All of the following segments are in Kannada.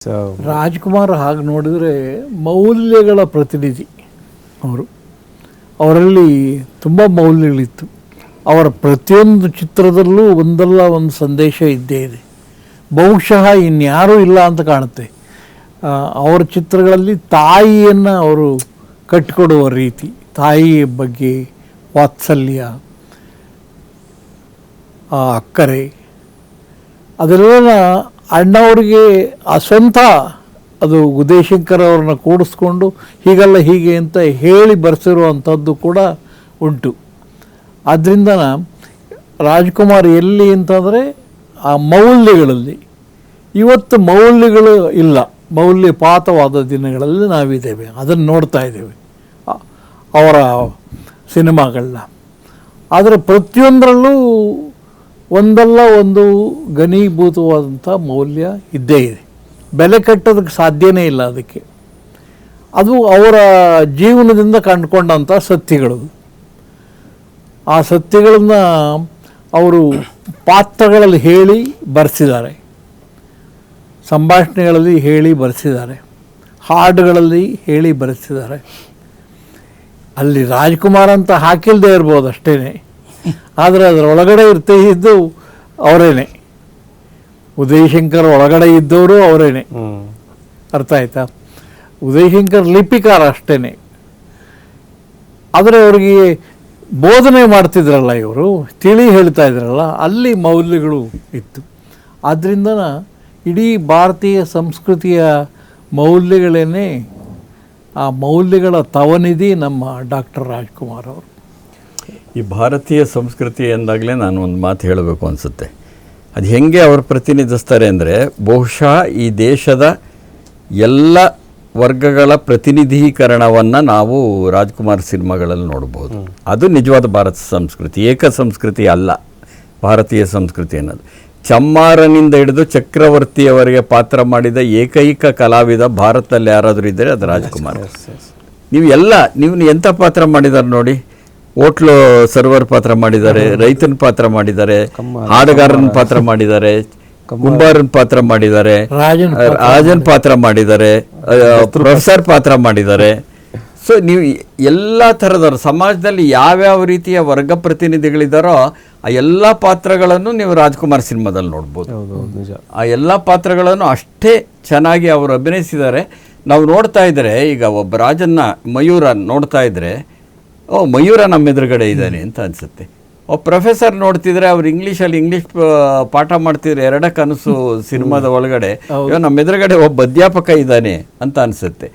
ರಾಜ್ಕುಮಾರ್ ಹಾಗೆ ನೋಡಿದರೆ ಮೌಲ್ಯಗಳ ಪ್ರತಿನಿಧಿ ಅವರಲ್ಲಿ ತುಂಬ ಮೌಲ್ಯಗಳಿತ್ತು. ಅವರ ಪ್ರತಿಯೊಂದು ಚಿತ್ರದಲ್ಲೂ ಒಂದಲ್ಲ ಒಂದು ಸಂದೇಶ ಇದ್ದೇ ಇದೆ. ಬಹುಶಃ ಇನ್ಯಾರೂ ಇಲ್ಲ ಅಂತ ಕಾಣುತ್ತೆ. ಅವರ ಚಿತ್ರಗಳಲ್ಲಿ ತಾಯಿಯನ್ನು ಅವರು ಕಟ್ಟಿಕೊಡುವ ರೀತಿ, ತಾಯಿಯ ಬಗ್ಗೆ ವಾತ್ಸಲ್ಯ, ಅಕ್ಕರೆ, ಅದೆಲ್ಲ ಅಣ್ಣವ್ರಿಗೆ ಆ ಸ್ವಂತ ಅದು ಉದಯಶಂಕರ್ ಅವ್ರನ್ನ ಕೂಡಿಸ್ಕೊಂಡು ಹೀಗಲ್ಲ ಹೀಗೆ ಅಂತ ಹೇಳಿ ಬರೆಸಿರುವಂಥದ್ದು ಕೂಡ ಉಂಟು. ಆದ್ದರಿಂದ ರಾಜ್ಕುಮಾರ್ ಎಲ್ಲಿ ಅಂತಂದರೆ ಆ ಮೌಲ್ಯಗಳಲ್ಲಿ, ಇವತ್ತು ಮೌಲ್ಯಗಳು ಇಲ್ಲ, ಮೌಲ್ಯಪಾತವಾದ ದಿನಗಳಲ್ಲಿ ನಾವಿದ್ದೇವೆ, ಅದನ್ನು ನೋಡ್ತಾ ಇದ್ದೇವೆ ಅವರ ಸಿನಿಮಾಗಳನ್ನ. ಆದರೆ ಪ್ರತಿಯೊಂದರಲ್ಲೂ ಒಂದಲ್ಲ ಒಂದು ಘನೀಭೂತವಾದಂಥ ಮೌಲ್ಯ ಇದ್ದೇ ಇದೆ. ಬೆಲೆ ಕಟ್ಟೋದಕ್ಕೆ ಸಾಧ್ಯನೇ ಇಲ್ಲ ಅದಕ್ಕೆ. ಅದು ಅವರ ಜೀವನದಿಂದ ಕಂಡುಕೊಂಡಂಥ ಸತ್ಯಗಳು. ಆ ಸತ್ಯಗಳನ್ನು ಅವರು ಪಾತ್ರಗಳಲ್ಲಿ ಹೇಳಿ ಬರೆಸಿದ್ದಾರೆ, ಸಂಭಾಷಣೆಗಳಲ್ಲಿ ಹೇಳಿ ಬರೆಸಿದ್ದಾರೆ, ಹಾಡುಗಳಲ್ಲಿ ಹೇಳಿ ಬರೆಸಿದ್ದಾರೆ. ಅಲ್ಲಿ ರಾಜ್ಕುಮಾರ್ ಅಂತ ಹಾಕಿಲ್ಲದೆ ಇರ್ಬೋದು ಅಷ್ಟೇ, ಆದರೆ ಅದರೊಳಗಡೆ ಇದ್ದು ಅವರೇನೆ. ಉದಯಶಂಕರ್ ಒಳಗಡೆ ಇದ್ದವರು ಅವರೇನೆ. ಅರ್ಥ ಆಯ್ತಾ? ಉದಯಶಂಕರ್ ಲಿಪಿಕಾರ ಅಷ್ಟೇ, ಆದರೆ ಅವರಿಗೆ ಬೋಧನೆ ಮಾಡ್ತಿದ್ರಲ್ಲ, ಇವರು ತಿಳಿ ಹೇಳ್ತಾ ಇದ್ರಲ್ಲ, ಅಲ್ಲಿ ಮೌಲ್ಯಗಳು ಇತ್ತು. ಆದ್ದರಿಂದ ಇಡೀ ಭಾರತೀಯ ಸಂಸ್ಕೃತಿಯ ಮೌಲ್ಯಗಳೇನೆ, ಆ ಮೌಲ್ಯಗಳ ತವನಿಧಿ ನಮ್ಮ ಡಾಕ್ಟರ್ ರಾಜ್ಕುಮಾರ್ ಅವರು. ಈ ಭಾರತೀಯ ಸಂಸ್ಕೃತಿ ಎಂದಾಗಲೇ ನಾನು ಒಂದು ಮಾತು ಹೇಳಬೇಕು ಅನಿಸುತ್ತೆ. ಅದು ಹೆಂಗೆ ಅವರು ಪ್ರತಿನಿಧಿಸ್ತಾರೆ ಅಂದರೆ, ಬಹುಶಃ ಈ ದೇಶದ ಎಲ್ಲ ವರ್ಗಗಳ ಪ್ರತಿನಿಧೀಕರಣವನ್ನು ನಾವು ರಾಜ್ಕುಮಾರ್ ಸಿನಿಮಾಗಳಲ್ಲಿ ನೋಡ್ಬೋದು. ಅದು ನಿಜವಾದ ಭಾರತ ಸಂಸ್ಕೃತಿ, ಏಕ ಸಂಸ್ಕೃತಿ ಅಲ್ಲ ಭಾರತೀಯ ಸಂಸ್ಕೃತಿ ಅನ್ನೋದು. ಚಮ್ಮಾರನಿಂದ ಹಿಡಿದು ಚಕ್ರವರ್ತಿಯವರೆಗೆ ಪಾತ್ರ ಮಾಡಿದ ಏಕೈಕ ಕಲಾವಿದ ಭಾರತದಲ್ಲಿ ಯಾರಾದರೂ ಇದ್ದರೆ ಅದು ರಾಜ್ಕುಮಾರ್. ನೀವು ಎಂಥ ಪಾತ್ರ ಮಾಡಿದ್ದಾರೆ ನೋಡಿ. ಹೋಟ್ಲು ಸರ್ವರ್ ಪಾತ್ರ ಮಾಡಿದ್ದಾರೆ, ರೈತನ ಪಾತ್ರ ಮಾಡಿದ್ದಾರೆ, ಹಾಡುಗಾರನ ಪಾತ್ರ ಮಾಡಿದ್ದಾರೆ, ಕುಂಬಾರನ ಪಾತ್ರ ಮಾಡಿದ್ದಾರೆ, ರಾಜನ್ ಪಾತ್ರ ಮಾಡಿದ್ದಾರೆ, ಪ್ರೊಫೆಸರ್ ಪಾತ್ರ ಮಾಡಿದ್ದಾರೆ. ಸೊ ನೀವು ಎಲ್ಲ ಥರದವರು ಸಮಾಜದಲ್ಲಿ ಯಾವ್ಯಾವ ರೀತಿಯ ವರ್ಗ ಪ್ರತಿನಿಧಿಗಳಿದ್ದಾರೋ ಆ ಎಲ್ಲ ಪಾತ್ರಗಳನ್ನು ನೀವು ರಾಜ್ಕುಮಾರ್ ಸಿನಿಮಾದಲ್ಲಿ ನೋಡ್ಬೋದು. ಆ ಎಲ್ಲ ಪಾತ್ರಗಳನ್ನು ಅಷ್ಟೇ ಚೆನ್ನಾಗಿ ಅವರು ಅಭಿನಯಿಸಿದ್ದಾರೆ. ನಾವು ನೋಡ್ತಾ ಇದ್ದರೆ, ಈಗ ಒಬ್ಬ ರಾಜನ್ನ ಮಯೂರ ನೋಡ್ತಾ ಇದ್ದರೆ, ಮಯೂರ ನಮ್ಮ ಎದುರುಗಡೆ ಇದ್ದಾನೆ ಅಂತ ಅನಿಸುತ್ತೆ. ಪ್ರೊಫೆಸರ್ ನೋಡ್ತಿದ್ರೆ ಅವ್ರು ಇಂಗ್ಲೀಷ್ ಪಾಠ ಮಾಡ್ತಿದ್ರೆ ಎರಡ ಕನಸು ಸಿನಿಮಾದ ಒಳಗಡೆ ನಮ್ಮ ಎದುರುಗಡೆ ಒಬ್ಬ ಅಧ್ಯಾಪಕ ಇದ್ದಾನೆ ಅಂತ ಅನಿಸುತ್ತೆ.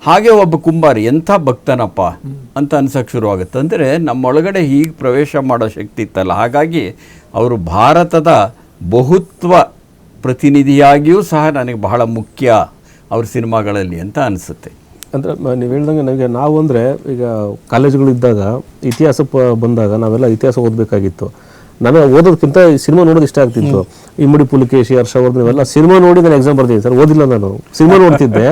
ಹಾಗೆ ಒಬ್ಬ ಕುಂಬಾರ ಎಂಥ ಭಕ್ತನಪ್ಪ ಅಂತ ಅನ್ಸಕ್ಕೆ ಶುರುವಾಗುತ್ತೆ. ಅಂದರೆ ನಮ್ಮೊಳಗಡೆ ಹೀಗೆ ಪ್ರವೇಶ ಮಾಡೋ ಶಕ್ತಿ ಇತ್ತಲ್ಲ, ಹಾಗಾಗಿ ಅವರು ಭಾರತದ ಬಹುತ್ವ ಪ್ರತಿನಿಧಿಯಾಗಿಯೂ ಸಹ ನನಗೆ ಬಹಳ ಮುಖ್ಯ ಅವ್ರ ಸಿನಿಮಾಗಳಲ್ಲಿ ಅಂತ ಅನಿಸುತ್ತೆ. ಅಂದರೆ ನೀವು ಹೇಳ್ದಂಗೆ ನನಗೆ ನಾವು ಅಂದರೆ ಈಗ ಕಾಲೇಜುಗಳಿದ್ದಾಗ ಇತಿಹಾಸ ಬಂದಾಗ ನಾವೆಲ್ಲ ಇತಿಹಾಸ ಓದಬೇಕಾಗಿತ್ತು. ನನಗೆ ಓದೋದಕ್ಕಿಂತ ಸಿನಿಮಾ ನೋಡೋದು ಇಷ್ಟ ಆಗ್ತಿತ್ತು. ಇಮ್ಮಡಿ ಪುಲಿಕೇಶಿ, ಹರ್ಷವರ್ಧನ್ ಇವೆಲ್ಲ ಸಿನಿಮಾ ನೋಡಿ ನಾನು ಎಕ್ಸಾಮ್ ಬರ್ತೀನಿ ಸರ್. ಓದಿಲ್ಲ, ನಾನು ಸಿನಿಮಾ ನೋಡ್ತಿದ್ದೆ,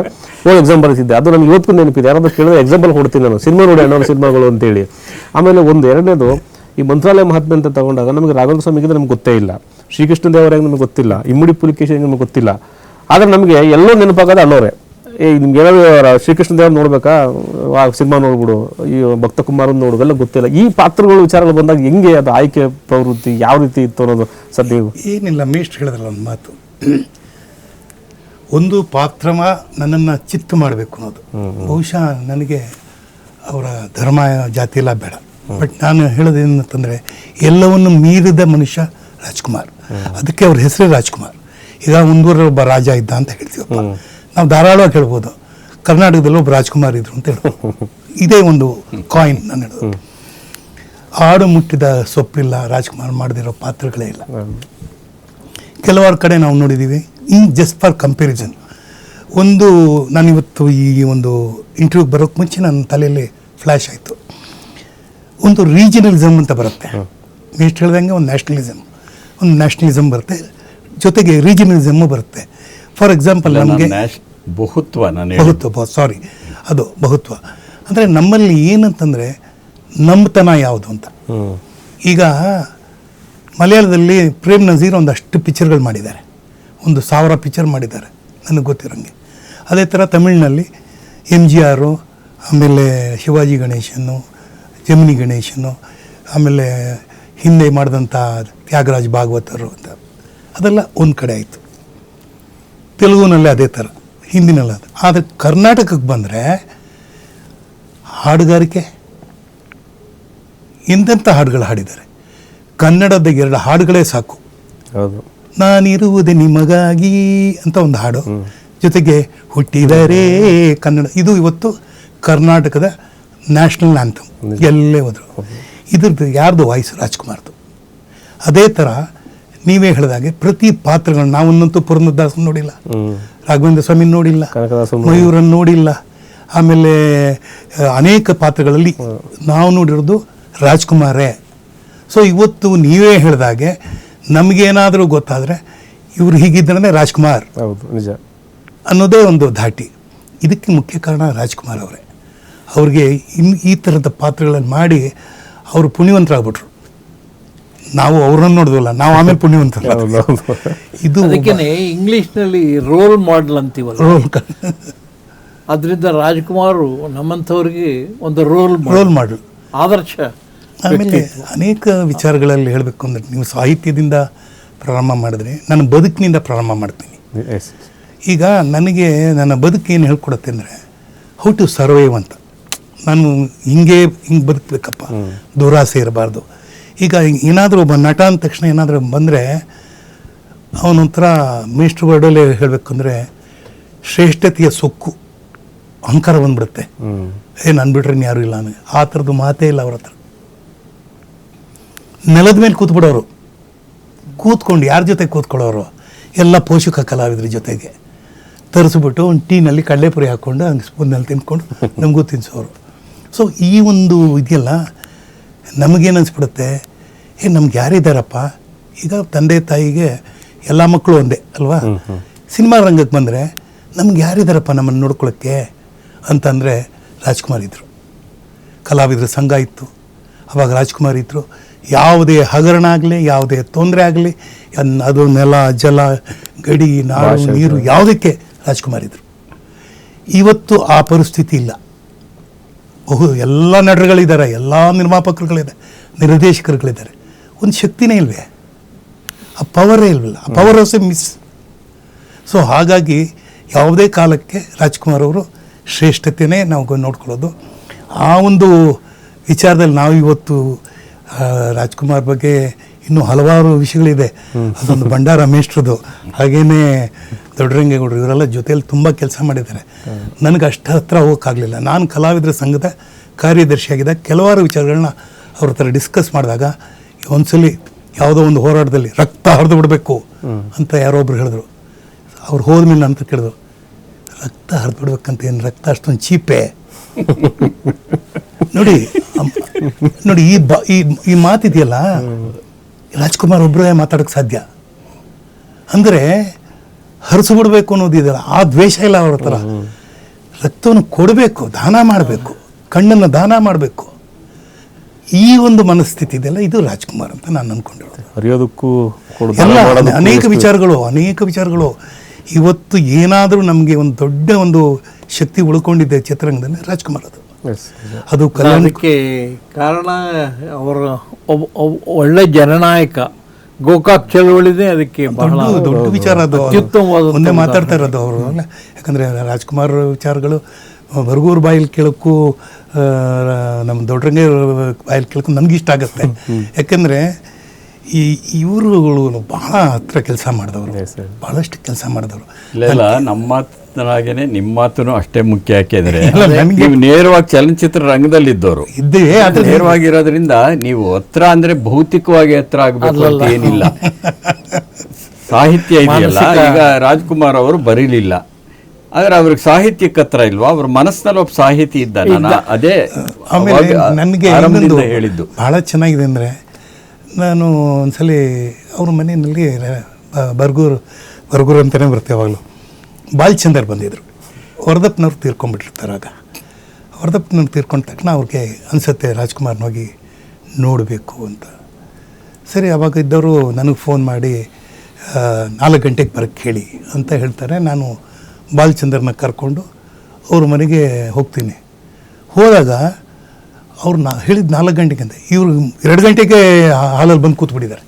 ಎಕ್ಸಾಮ್ ಬರ್ತಿದ್ದೆ. ಅದು ನನಗೆ ಇವತ್ತು ನೆನಪಿದೆ. ಯಾರಾದ್ರೂ ಕೇಳಿದ್ರೆ ಎಕ್ಸಾಂಪಲ್ ಕೊಡ್ತೀನಿ ನಾನು, ಸಿನಿಮಾ ನೋಡಿ ಅಣ್ಣವ್ರ ಸಿನಿಮಾಗಳು ಅಂತೇಳಿ. ಆಮೇಲೆ ಎರಡನೇದು, ಈ ಮಂತ್ರಾಲಯ ಮಹಾತ್ಮೆ ಅಂತ ತಗೊಂಡಾಗ ನಮಗೆ ರಾಘವೇಂದ್ರ ಸ್ವಾಮಿಗಿಂತ ನಮ್ಗೆ ಗೊತ್ತೇ ಇಲ್ಲ, ಶ್ರೀಕೃಷ್ಣ ದೇವರಾಗ ನಮಗೆ ಗೊತ್ತಿಲ್ಲ, ಇಮ್ಮಡಿ ಪುಲಿಕೇಶಿ ನಮಗೆ ಗೊತ್ತಿಲ್ಲ. ಆದರೆ ನಮಗೆ ಎಲ್ಲೋ ನೆನಪಾಗೋದು ಅಣ್ಣವ್ರೆ. ನಿಮ್ಗೆ ಏನಾದ್ರು ಶ್ರೀಕೃಷ್ಣ ದೇವ್ರ ನೋಡ್ಬೇಕಾ, ಆ ಸಿನಿಮಾ ನೋಡ್ಬಿಡು, ಈ ಭಕ್ತ ಕುಮಾರನ್ ನೋಡು, ಎಲ್ಲ ಗೊತ್ತಿಲ್ಲ. ಈ ಪಾತ್ರಗಳು ವಿಚಾರಗಳು ಬಂದಾಗ ಹೆಂಗೆ ಅದು ಆಯ್ಕೆ ಪ್ರವೃತ್ತಿ ಯಾವ ರೀತಿ ಇತ್ತು ಅನ್ನೋದು ಸದ್ಯ ಏನಿಲ್ಲ. ಮೇಷ್ಟ್ರು ಹೇಳಿದ್ರಲ್ಲ ಒಂದು ಮಾತು, ಒಂದು ಪಾತ್ರ ನನ್ನನ್ನು ಚಿತ್ತು ಮಾಡಬೇಕು ಅನ್ನೋದು. ಬಹುಶಃ ನನಗೆ ಅವರ ಧರ್ಮ ಜಾತಿ ಎಲ್ಲ ಬೇಡ, ಬಟ್ ನಾನು ಹೇಳೋದೇನಂತಂದರೆ ಎಲ್ಲವನ್ನು ಮೀರಿದ ಮನುಷ್ಯ ರಾಜ್ಕುಮಾರ್. ಅದಕ್ಕೆ ಅವ್ರ ಹೆಸರೇ ರಾಜ್ಕುಮಾರ್. ಈಗ ಒಂದೂರಲ್ಲಿ ಒಬ್ಬ ರಾಜ ಇದ್ದ ಅಂತ ಹೇಳ್ತೀವಪ್ಪ, ನಾವು ಧಾರಾಳವಾಗಿ ಹೇಳ್ಬೋದು ಕರ್ನಾಟಕದಲ್ಲಿ ಒಬ್ಬ ರಾಜ್ಕುಮಾರ್ ಇದ್ರು ಅಂತ ಹೇಳ್ಬೋದು. ಇದೇ ಒಂದು ಕಾಯಿನ್ ನಾನು ಹೇಳೋದು. ಆಡು ಮುಟ್ಟಿದ ಸೊಪ್ಪಿಲ್ಲ, ರಾಜ್ಕುಮಾರ್ ಮಾಡದಿರೋ ಪಾತ್ರಗಳೇ ಇಲ್ಲ. ಕೆಲವಾರು ಕಡೆ ನಾವು ನೋಡಿದ್ದೀವಿ. ಜಸ್ಟ್ ಫಾರ್ ಕಂಪ್ಯಾರಿಸನ್, ನಾನಿವತ್ತು ಈ ಒಂದು ಇಂಟರ್ವ್ಯೂಗೆ ಬರೋಕ್ಕೆ ಮುಂಚೆ ನನ್ನ ತಲೆಯಲ್ಲಿ ಫ್ಲ್ಯಾಶ್ ಆಯಿತು. ಒಂದು ರೀಜನಲಿಸಮ್ ಅಂತ ಬರುತ್ತೆ, ಎಷ್ಟು ಹೇಳ್ದಂಗೆ ಒಂದು ನ್ಯಾಷನಲಿಸಮ್ ಬರುತ್ತೆ, ಜೊತೆಗೆ ರೀಜನಲಿಸಮ್ಮು ಬರುತ್ತೆ. ಫಾರ್ ಎಕ್ಸಾಂಪಲ್ ನಮಗೆ ಬಹುತ್ವ ಅಂದರೆ ನಮ್ಮಲ್ಲಿ ಏನಂತಂದರೆ ನಮ್ಮತನ ಯಾವುದು ಅಂತ. ಈಗ ಮಲಯಾಳದಲ್ಲಿ ಪ್ರೇಮ್ ನಜೀರ್ ಒಂದಷ್ಟು ಪಿಕ್ಚರ್ಗಳು ಮಾಡಿದ್ದಾರೆ, 1000 ಪಿಕ್ಚರ್ ಮಾಡಿದ್ದಾರೆ. ನನಗೆ ಗೊತ್ತಿರೋಂಗೆ. ಅದೇ ಥರ ತಮಿಳಿನಲ್ಲಿ MGR, ಆಮೇಲೆ ಶಿವಾಜಿ ಗಣೇಶನು, ಜಮಿನಿ ಗಣೇಶನು, ಆಮೇಲೆ ಹಿಂದೆ ಮಾಡಿದಂಥ ತ್ಯಾಗರಾಜ್ ಭಾಗವತರು ಅಂತ, ಅದೆಲ್ಲ ಒಂದು ಕಡೆ ಆಯಿತು. ತೆಲುಗುನಲ್ಲಿ ಅದೇ ಥರ, ಹಿಂದಿನಲ್ಲಿ ಅದು. ಆದರೆ ಕರ್ನಾಟಕಕ್ಕೆ ಬಂದರೆ ಹಾಡುಗಾರಿಕೆ ಎಂತೆಂಥ ಹಾಡುಗಳು ಹಾಡಿದ್ದಾರೆ. ಕನ್ನಡದ 2 ಹಾಡುಗಳೇ ಸಾಕು. ಹೌದು. ನಾನಿರುವುದೇ ನಿಮಗಾಗಿ ಅಂತ ಒಂದು ಹಾಡು, ಜೊತೆಗೆ ಹುಟ್ಟಿದರೆ ಕನ್ನಡ, ಇದು ಇವತ್ತು ಕರ್ನಾಟಕದ ನ್ಯಾಷನಲ್ ಆ್ಯಂಥಮ್. ಎಲ್ಲೇ ಹೋದ್ರು ಇದ್ರದ್ದು ಯಾರ್ದು ವಾಯ್ಸ್? ರಾಜ್ಕುಮಾರ್ದು. ಅದೇ ಥರ ನೀವೇ ಹೇಳಿದಾಗೆ ಪ್ರತಿ ಪಾತ್ರಗಳನ್ನ ನಾವನ್ನಂತೂ ಪುರಂದರದಾಸನ್ ನೋಡಿಲ್ಲ, ರಾಘವೇಂದ್ರ ಸ್ವಾಮಿ ನೋಡಿಲ್ಲ, ಮಯೂರನ್ನು ನೋಡಿಲ್ಲ, ಆಮೇಲೆ ಅನೇಕ ಪಾತ್ರಗಳಲ್ಲಿ ನಾವು ನೋಡಿರೋದು ರಾಜ್ಕುಮಾರೇ. ಸೊ ಇವತ್ತು ನೀವೇ ಹೇಳಿದಾಗೆ ನಮಗೇನಾದರೂ ಗೊತ್ತಾದರೆ ಇವರು ಹೀಗಿದ್ರೆ ರಾಜ್ಕುಮಾರ್, ಹೌದು, ನಿಜ ಅನ್ನೋದೇ ಒಂದು ಧಾಟಿ. ಇದಕ್ಕೆ ಮುಖ್ಯ ಕಾರಣ ರಾಜ್ಕುಮಾರ್ ಅವರೇ. ಅವ್ರಿಗೆ ಈ ಥರದ ಪಾತ್ರಗಳನ್ನು ಮಾಡಿ ಅವರು ಪುಣ್ಯವಂತರಾಗ್ಬಿಟ್ರು. ನಾವು ಅವ್ರನ್ನ ನೋಡಿದ್ವಲ್ಲ, ನಾವು ಆಮೇಲೆ ಪುಣ್ಯವಂತರಲ್ಲ. ಇದು ಅದಕ್ಕೇನೆ ಇಂಗ್ಲೀಷ್ನಲ್ಲಿ ರೋಲ್ ಮಾಡೆಲ್ ಅಂತೀವಲ್ಲ, ಅದರಿಂದ ರಾಜ್ಕುಮಾರ್ ನಮ್ಮಂಥವ್ರಿಗೆ ಒಂದು ರೋಲ್ ಮಾಡೆಲ್, ಆದರ್ಶ. ಆಮೇಲೆ ಅನೇಕ ವಿಚಾರಗಳಲ್ಲಿ ಹೇಳಬೇಕು ಅಂದರೆ, ನೀವು ಸಾಹಿತ್ಯದಿಂದ ಪ್ರಾರಂಭ ಮಾಡಿದ್ರೆ ನಾನು ಬದುಕಿನಿಂದ ಪ್ರಾರಂಭ ಮಾಡ್ತೀನಿ. ಈಗ ನನಗೆ ನನ್ನ ಬದುಕು ಏನು ಹೇಳ್ಕೊಡುತ್ತೆ ಅಂದರೆ, ಹೌ ಟು ಸರ್ವೈವ್ ಅಂತ. ನಾನು ಹಿಂಗೆ ಬದುಕಬೇಕಪ್ಪ, ದುರಾಸೆ ಇರಬಾರ್ದು. ಈಗ ಏನಾದರೂ ಒಬ್ಬ ನಟ ಅಂದ ತಕ್ಷಣ ಏನಾದರೂ ಬಂದರೆ ಅವನೊಂಥರ ಮೇಷ್ಟ್ರ ವರ್ಡಲ್ಲಿ ಹೇಳಬೇಕು ಅಂದರೆ ಶ್ರೇಷ್ಠತೆಯ ಸೊಕ್ಕು, ಅಹಂಕಾರ ಬಂದ್ಬಿಡುತ್ತೆ. ನಾನು ಬಿಟ್ರೆ ಯಾರೂ ಇಲ್ಲ ಅನ್ನೋ ಆ ಥರದ್ದು ಮಾತೇ ಇಲ್ಲ ಅವ್ರ ಹತ್ರ. ನೆಲದ ಮೇಲೆ ಕೂತ್ಬಿಡೋರು, ಕೂತ್ಕೊಂಡು ಯಾರ ಜೊತೆ ಕೂತ್ಕೊಳ್ಳೋರು? ಎಲ್ಲ ಪೋಷಕ ಕಲಾವಿದ್ರ ಜೊತೆಗೆ ತರಿಸ್ಬಿಟ್ಟು ಒಂದು ಟೀನಲ್ಲಿ ಕಡಲೆಪುರಿ ಹಾಕ್ಕೊಂಡು ಹಂಗೆ ಸ್ಪೂನಲ್ಲಿ ತಿನ್ಕೊಂಡು ನಮಗೂ ತಿನ್ನಿಸೋರು. ಸೊ ಈ ಒಂದು ಇದೆಯಲ್ಲ, ನಮಗೇನು ಅನಿಸ್ಬಿಡುತ್ತೆ, ನಮ್ಗೆ ಯಾರಿದ್ದಾರಪ್ಪ? ಈಗ ತಂದೆ ತಾಯಿಗೆ ಎಲ್ಲ ಮಕ್ಕಳು ಒಂದೇ ಅಲ್ವಾ? ಸಿನಿಮಾ ರಂಗಕ್ಕೆ ಬಂದರೆ ನಮ್ಗೆ ಯಾರಿದ್ದಾರಪ್ಪ ನಮ್ಮನ್ನು ನೋಡ್ಕೊಳ್ಳೋಕ್ಕೆ ಅಂತಂದರೆ ರಾಜ್ಕುಮಾರ್ ಇದ್ದರು. ಕಲಾವಿದರ ಸಂಘ ಇತ್ತು, ಅವಾಗ ರಾಜ್ಕುಮಾರ್ ಇದ್ದರು. ಯಾವುದೇ ಹಗರಣ ಆಗಲಿ, ಯಾವುದೇ ತೊಂದರೆ ಆಗಲಿ, ಅದು ನೆಲ ಜಲ ಗಡಿ ನಾಡು ನೀರು ಯಾವುದಕ್ಕೆ ರಾಜ್ಕುಮಾರ್ ಇದ್ದರು. ಇವತ್ತು ಆ ಪರಿಸ್ಥಿತಿ ಇಲ್ಲ. ಎಲ್ಲ ನಟರುಗಳಿದ್ದಾರೆ, ಎಲ್ಲ ನಿರ್ಮಾಪಕರುಗಳಿದ್ದಾರೆ, ನಿರ್ದೇಶಕರುಗಳಿದ್ದಾರೆ. ಒಂದು ಶಕ್ತಿನೇ ಇಲ್ವೇ, ಆ ಪವರೇ ಇಲ್ವಲ್ಲ, ಆ ಪವರ್ ಆಲ್ಸೋ ಮಿಸ್. ಸೊ ಹಾಗಾಗಿ ಯಾವುದೇ ಕಾಲಕ್ಕೆ ರಾಜ್ಕುಮಾರ್ ಅವರು ಶ್ರೇಷ್ಠತೆಯೇ ನಾವು ನೋಡ್ಕೊಳ್ಳೋದು. ಆ ಒಂದು ವಿಚಾರದಲ್ಲಿ ನಾವು ಇವತ್ತು ರಾಜ್ಕುಮಾರ್ ಬಗ್ಗೆ ಇನ್ನೂ ಹಲವಾರು ವಿಷಯಗಳಿದೆ. ಅದೊಂದು ಭಂಡಾರ ಮೇಷ್ಟ್ರದ್ದು, ಹಾಗೇನೇ ದೊಡ್ಡರಂಗೇಗೌಡರು, ಇವರೆಲ್ಲ ಜೊತೆಯಲ್ಲಿ ತುಂಬ ಕೆಲಸ ಮಾಡಿದ್ದಾರೆ. ನನಗೆ ಅಷ್ಟು ಹತ್ರ ಹೋಗೋಕ್ಕಾಗಲಿಲ್ಲ. ನಾನು ಕಲಾವಿದರ ಸಂಘದ ಕಾರ್ಯದರ್ಶಿಯಾಗಿದ್ದಾಗ ಕೆಲವಾರು ವಿಚಾರಗಳನ್ನ ಅವ್ರ ಹತ್ರ ಡಿಸ್ಕಸ್ ಮಾಡಿದಾಗ, ಒಂದ್ಸಲಿ ಯಾವುದೋ ಒಂದು ಹೋರಾಟದಲ್ಲಿ ರಕ್ತ ಹರಿದು ಬಿಡಬೇಕು ಅಂತ ಯಾರೊಬ್ರು ಹೇಳಿದ್ರು. ಅವ್ರು ಹೋದ್ಮೇಲೆ ಅಂತ ಕೇಳಿದ್ರು, ರಕ್ತ ಹರಿದು ಬಿಡ್ಬೇಕಂತ ಏನು ರಕ್ತ ಅಷ್ಟೊಂದು ಚೀಪೆ? ನೋಡಿ ನೋಡಿ ಈ ಮಾತಿದೆಯಲ್ಲ, ರಾಜ್ಕುಮಾರ್ ಒಬ್ಬರೇ ಮಾತಾಡೋಕ್ಕೆ ಸಾಧ್ಯ. ಅಂದರೆ ಹರಿಸ್ಬಿಡ್ಬೇಕು ಅನ್ನೋದಿದೆಯಲ್ಲ, ಆ ದ್ವೇಷ ಇಲ್ಲ ಅವ್ರ ಹತ್ರ. ರಕ್ತವನ್ನು ಕೊಡಬೇಕು, ದಾನ ಮಾಡಬೇಕು, ಕಣ್ಣನ್ನು ದಾನ ಮಾಡಬೇಕು. ಈ ಒಂದು ಮನಸ್ಥಿತಿ ಇದೆಯಲ್ಲ, ಇದು ರಾಜ್ಕುಮಾರ್ ಅಂತ ನಾನು ಅಂದ್ಕೊಂಡಿರೋದು. ಹರಿಯೋದಕ್ಕೂ ಎಲ್ಲ ಅನೇಕ ವಿಚಾರಗಳು ಇವತ್ತು ಏನಾದರೂ ನಮಗೆ ಒಂದು ದೊಡ್ಡ ಒಂದು ಶಕ್ತಿ ಉಳ್ಕೊಂಡಿದ್ದೆ ಚಿತ್ರರಂಗದಲ್ಲಿ, ರಾಜ್ಕುಮಾರ್ ಅದು ಅದಕ್ಕೆ ಕಾರಣ ಅವರ ಒಳ್ಳೆ ಜನನಾಯಕ. ಗೋಕಾಕ್ ಚಳವಳಿದೆ ಅದಕ್ಕೆ ಬಹಳ ದೊಡ್ಡ ವಿಚಾರ. ಅದು ಅತ್ಯುತ್ತಮವಾದ ಒಂದೇ ಮಾತಾಡ್ತಾ ಇರೋದು ಅವರು. ಯಾಕಂದರೆ ರಾಜ್ಕುಮಾರ್ ವಿಚಾರಗಳು ಬರಗೂರು ಬಾಯಲ್ಲಿ ಕೇಳೋಕ್ಕೂ ನಮ್ಮ ದೊಡ್ಡರಂಗೆ ಬಾಯಲ್ಲಿ ಕೇಳೋಕ್ಕೂ ನನಗಿಷ್ಟ ಆಗುತ್ತೆ. ಯಾಕೆಂದರೆ ಇವರುಗಳು ಬಹಳ ಹತ್ರ ಕೆಲಸ ಮಾಡಿದವರು, ಬಹಳಷ್ಟು ಕೆಲಸ ಮಾಡಿದವರು. ಇಲ್ಲ, ನಮ್ಮ ಮಾತನಾಗೇನೆ ನಿಮ್ಮ ಮಾತುನು ಅಷ್ಟೇ ಮುಖ್ಯ. ಯಾಕೆಂದ್ರೆ ನೀವು ನೇರವಾಗಿ ಚಲನಚಿತ್ರ ರಂಗದಲ್ಲಿದ್ದವರು ಇದ್ದೇವೆ, ಅದು ನೇರವಾಗಿರೋದ್ರಿಂದ ನೀವು ಹತ್ರ ಅಂದ್ರೆ ಭೌತಿಕವಾಗಿ ಹತ್ರ ಆಗಬೇಕು ಅಂತ ಏನಿಲ್ಲ. ಸಾಹಿತ್ಯ ಇದೆಯಲ್ಲ, ಈಗ ರಾಜ್ಕುಮಾರ್ ಅವರು ಬರೀಲಿಲ್ಲ, ಆದ್ರೆ ಅವ್ರಿಗೆ ಸಾಹಿತ್ಯಕ್ಕೆ ಹತ್ರ ಇಲ್ವಾ? ಅವ್ರ ಮನಸ್ಸಿನಲ್ಲಿ ಒಬ್ಬ ಸಾಹಿತಿ ಇದ್ದ. ಅದೇ ಆಮೇಲೆ ನನಗೆ ಹೇಳಿದ್ದು ಬಹಳ ಚೆನ್ನಾಗಿದೆ ಅಂದರೆ, ನಾನು ಒಂದ್ಸಲಿ ಅವ್ರ ಮನೆಯಲ್ಲಿ ಬರಗೂರು ಅಂತಲೇ ಬರುತ್ತೆ ಯಾವಾಗಲೂ, ಬಾಲ್ಚಂದರ್ ಬಂದಿದ್ದರು. ವರದಪ್ಪನವ್ರು ತೀರ್ಕೊಂಡ್ಬಿಟ್ಟಿರ್ತಾರೆ. ಆಗ ವರದಪ್ಪನವ್ರು ತೀರ್ಕೊಂಡ ತಕ್ಷಣ ಅವ್ರಿಗೆ ಅನಿಸುತ್ತೆ ರಾಜ್ಕುಮಾರ್ನ ಹೋಗಿ ನೋಡಬೇಕು ಅಂತ. ಸರಿ, ಆವಾಗ ಇದ್ದವರು ನನಗೆ ಫೋನ್ ಮಾಡಿ 4 ಗಂಟೆಗೆ ಬರೋಕ್ಕೆ ಹೇಳಿ ಅಂತ ಹೇಳ್ತಾರೆ. ನಾನು ಬಾಲಚಂದ್ರನ ಕರ್ಕೊಂಡು ಅವ್ರ ಮನೆಗೆ ಹೋಗ್ತೀನಿ. ಹೋದಾಗ ಅವ್ರು ಹೇಳಿದ 4 ಗಂಟೆಗೆ ಅಂತ, ಇವರು 2 ಗಂಟೆಗೆ ಹಾಲಲ್ಲಿ ಬಂದು ಕೂತ್ಬಿಟ್ಟಿದ್ದಾರೆ.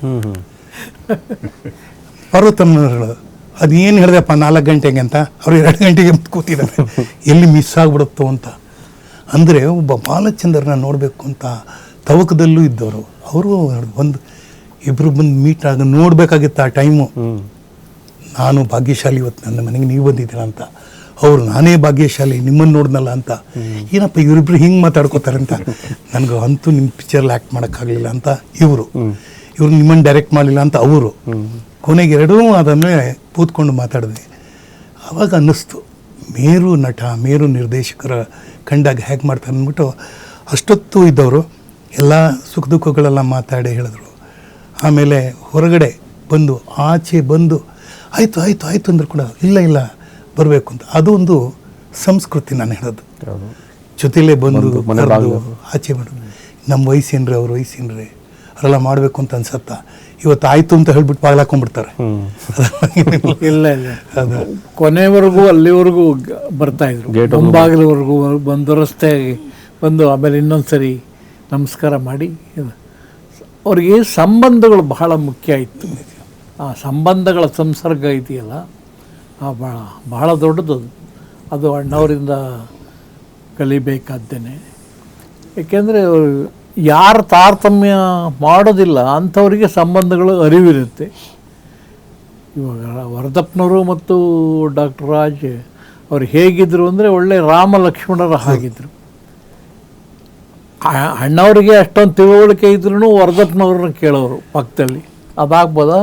ಪಾರ್ವತಮ್ಮನವ್ರು ಹೇಳೋದು, ಅದು ಏನು ಹೇಳಿದೆಪ್ಪ 4 ಗಂಟೆಗೆ ಅಂತ, ಅವ್ರು 2 ಗಂಟೆಗೆ ಕೂತಿದ್ದಾರೆ, ಎಲ್ಲಿ ಮಿಸ್ ಆಗಿಬಿಡುತ್ತೋ ಅಂತ. ಅಂದರೆ ಒಬ್ಬ ಬಾಲಚಂದ್ರನ ನೋಡಬೇಕು ಅಂತ ತವಕದಲ್ಲೂ ಇದ್ದವರು ಅವರು ಒಂದು ಇಬ್ಬರು ಬಂದು ಮೀಟ್ ಆಗ ನೋಡಬೇಕಾಗಿತ್ತು ಆ ಟೈಮು. ನಾನು ಭಾಗ್ಯಶಾಲಿ, ಇವತ್ತು ನನ್ನ ಮನೆಗೆ ನೀವು ಬಂದಿದ್ದೀರಾ ಅಂತ. ಅವರು ನಾನೇ ಭಾಗ್ಯಶಾಲಿ, ನಿಮ್ಮನ್ನು ನೋಡಿದ್ನಲ್ಲ ಅಂತ. ಏನಪ್ಪ ಇವರಿಬ್ರು ಹಿಂಗೆ ಮಾತಾಡ್ಕೋತಾರೆ ಅಂತ. ನನಗೆ ಅಂತೂ ನಿಮ್ಮ ಪಿಕ್ಚರಲ್ಲಿ ಆ್ಯಕ್ಟ್ ಮಾಡೋಕ್ಕಾಗಲಿಲ್ಲ ಅಂತ ಇವರು ನಿಮ್ಮನ್ನು ಡೈರೆಕ್ಟ್ ಮಾಡಲಿಲ್ಲ ಅಂತ ಅವರು. ಕೊನೆಗೆ ಎರಡೂ ಆದಮೇಲೆ ಕೂತ್ಕೊಂಡು ಮಾತಾಡಿದ್ವಿ. ಆವಾಗ ಅನ್ನಿಸ್ತು, ಮೇರು ನಟ, ಮೇರು ನಿರ್ದೇಶಕರ ಕಂಡಾಗ ಹೇಗೆ ಮಾಡ್ತಾರೆ ಅಂದ್ಬಿಟ್ಟು ಅಷ್ಟೊತ್ತು ಇದ್ದವರು ಎಲ್ಲ ಸುಖ ದುಃಖಗಳೆಲ್ಲ ಮಾತಾಡಿ ಹೇಳಿದ್ರು. ಆಮೇಲೆ ಹೊರಗಡೆ ಬಂದು ಆಚೆ ಬಂದು ಆಯಿತು ಆಯಿತು ಆಯಿತು ಅಂದ್ರೆ ಕೂಡ ಇಲ್ಲ ಬರಬೇಕು ಅಂತ. ಅದು ಒಂದು ಸಂಸ್ಕೃತಿ ನಾನು ಹೇಳೋದು. ಜೊತೆಲೇ ಬಂದು ಕರೆದು ಆಚೆ ಮಾಡೋದು. ನಮ್ಮ ವಯಸ್ಸೇನ್ರಿ ಅವ್ರ ವಯಸ್ಸೇನ್ರಿ ಅವರೆಲ್ಲ ಮಾಡಬೇಕು ಅಂತ ಅನ್ಸತ್ತಾ. ಇವತ್ತು ಆಯಿತು ಅಂತ ಹೇಳ್ಬಿಟ್ಟು ಬಾಗ್ಲಾಕೊಂಡ್ಬಿಡ್ತಾರೆ. ಇಲ್ಲ ಅದು ಕೊನೆವರೆಗೂ ಅಲ್ಲಿವರೆಗೂ ಬರ್ತಾ ಇದ್ರು, ಮುಂಬಾಗಿಲವರೆಗೂ ಬಂದು ರಸ್ತೆಯಾಗಿ ಬಂದು ಆಮೇಲೆ ಇನ್ನೊಂದ್ಸರಿ ನಮಸ್ಕಾರ ಮಾಡಿ. ಅವ್ರಿಗೆ ಸಂಬಂಧಗಳು ಬಹಳ ಮುಖ್ಯ ಇತ್ತು. ಆ ಸಂಬಂಧಗಳ ಸಂಸರ್ಗ ಇದೆಯಲ್ಲ, ಬಹಳ ದೊಡ್ಡದು. ಅದು ಅಣ್ಣವರಿಂದ ಕಲಿಬೇಕಾದ್ದೇನೆ. ಏಕೆಂದರೆ ಯಾರು ತಾರತಮ್ಯ ಮಾಡೋದಿಲ್ಲ ಅಂಥವರಿಗೆ ಸಂಬಂಧಗಳು ಅರಿವಿರುತ್ತೆ. ಇವಾಗ ವರದಪ್ಪನವರು ಮತ್ತು ಡಾಕ್ಟರ್ ರಾಜ್ ಅವ್ರು ಹೇಗಿದ್ದರು ಅಂದರೆ ಒಳ್ಳೆ ರಾಮ ಲಕ್ಷ್ಮಣರ ಹಾಗಿದ್ದರು. ಅಣ್ಣವರಿಗೆ ಅಷ್ಟೊಂದು ತಿಳುವಳಿಕೆ ಇದ್ರೂ ವರದಪ್ಪನವ್ರನ್ನ ಕೇಳೋರು ಪಕ್ಕದಲ್ಲಿ. ಅದಾಗ್ಬೋದಾ?